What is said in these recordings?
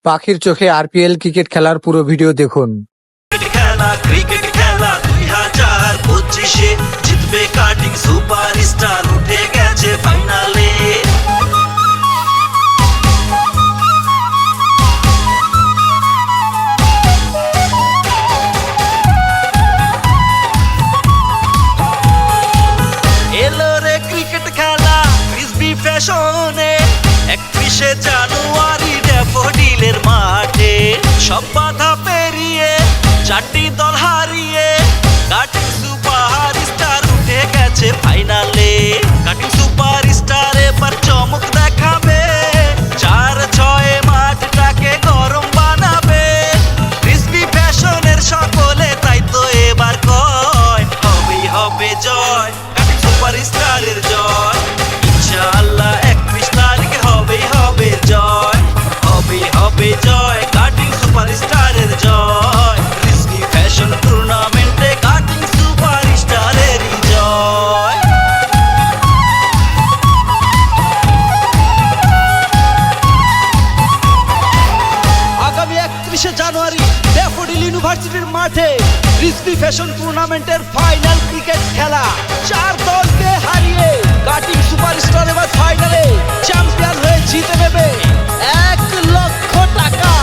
পাখির চোখে RPL cricket খেলার পুরো ভিডিও দেখুন। ক্রিকেট খেলা 2025-এ জিতবে কাটিং সুপারস্টার, উঠে গেছে ফাইনালে। এলো রে ক্রিকেট খেলা রিজবি ফ্যাশনে, 31শে জানুয়ারি ড্যাফোডিলের মাঠে। সব বাধা পেরিয়ে চারটি দল হারিয়ে কাটিং সুপার স্টার উঠে গেছে ফাইনালে। কাটিং সুপার স্টার এবার চমক দেখাবে, 4-6 মাঠটাকে গরম বানাবে। রিজবি ফ্যাশনের সকলে তাই তো এবার কয়, হবেই হবে জয়, কাটিং সুপার স্টারের জয়। ইনশাআল্লাহ 31 তারিখে হবেই হবে জয়, হবেই হবে জয়, কাটিং সুপার স্টারের জয়। রিজবি ফ্যাশন টুর্নামেন্টে কাটিং সুপার স্টারেরই জয়। আগামী 31শে জানুয়ারি ড্যাফোডিল ইউনিভার্সিটির মাঠে রিজবি ফ্যাশন টুর্নামেন্টের ফাইনাল ক্রিকেট খেলা। 4 দলকে হারিয়ে কাটিং সুপারস্টার এবার ফাইনালে চ্যাম্পিয়ন হয়ে জিতে নেবে 1 লক্ষ টাকা।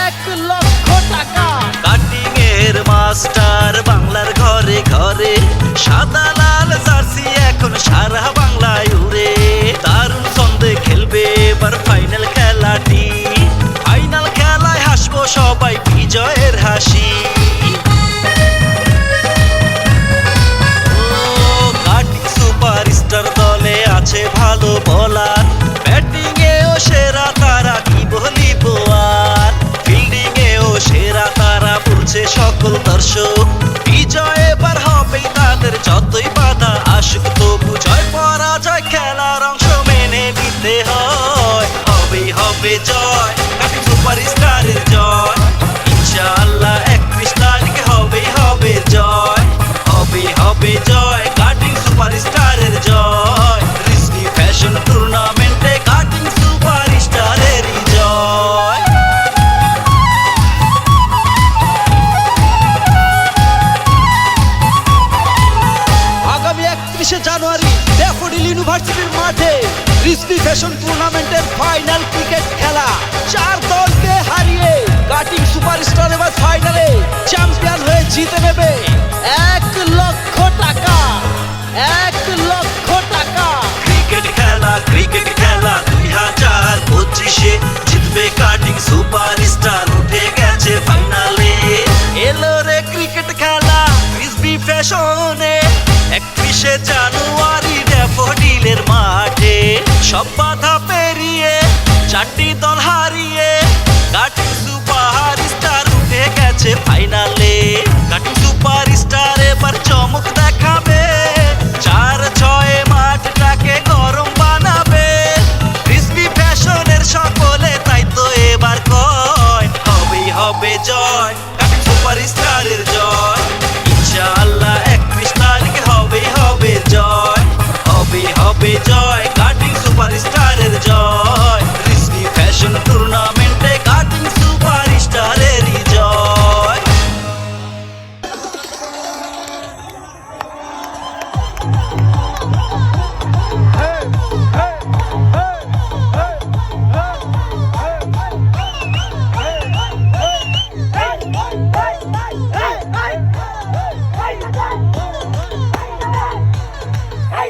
1 লক্ষ টাকা। কাটিং এর মাস্টার বাংলার ঘরে ঘরে, সাদা লাল জার্সি এখন সারা বাংলায় উড়ে। দারুণ ছন্দে খেলবে এবার ফাইনাল খেলাটি, ফাইনাল খেলায় হাসবো সবাই বিজয়ের হাসি। কাটিং সুপারস্টার দলে আছে ভালো বলার, ব্যাটিং এও সেরা তারা, কি বলিব আর। ফিল্ডিং এও সেরা তারা, বলছে সকল দর্শক। বিজয় এবার হবেই তাদের, যতই বাধা আসুক তবু জয় পরাজয় খেলার অংশ মেনে নিতে হয়। হবেই হবে জয়, কাটিং সুপারস্টারের জয়। ইনশাআল্লাহ 31 তারিখে হবেই হবে জয়, হবেই হবে জয়, কাটিং সুপারস্টারের জয়। রিজবি ফ্যাশন টুর্নামেন্টে কাটিং সুপারস্টারেরই জয়। আগামী 31শে জানুয়ারি ড্যাফোডিল ইউনিভার্সিটির মাঠে রিজবি ফ্যাশন টুর্নামেন্টের ফাইনাল ক্রিকেট খেলা। 4 দলকে হারিয়ে কাটিং সুপারস্টার এবার ফাইনালে চ্যাম্পিয়ন হয়ে জিতে নেবে 1 লক্ষ টাকা। 1 লক্ষ টাকা। ক্রিকেট খেলা 2025-এ জিতবে কাটিং সুপারস্টার, উঠে গেছে ফাইনালে। এলো রে ক্রিকেট খেলা রিজবি ফ্যাশনে, 31শে জানুয়ারি ড্যাফোডিলের মাঠে। সব বাধা পেরিয়ে চারটি দল হারিয়ে কাটিং সুপারস্টার উঠে গেছে ফাইনালে। কাটিং সুপারস্টার এবার চমক দেখাবে, 4-6 মাঠটাকে গরম বানাবে। রিজবি ফ্যাশনের সকলে তাই তো এবার কয়, হবেই হবে জয়, কাটিং সুপারস্টারের জয়। ইনশাআল্লাহ 31 তারিখে হবেই হবে জয়, হবেই হবে জয়, কাটিং সুপারস্টারের জয়। রিজবি ফ্যাশন টুর্নামেন্টে কাটিং সুপারস্টারেরই জয়। Hey,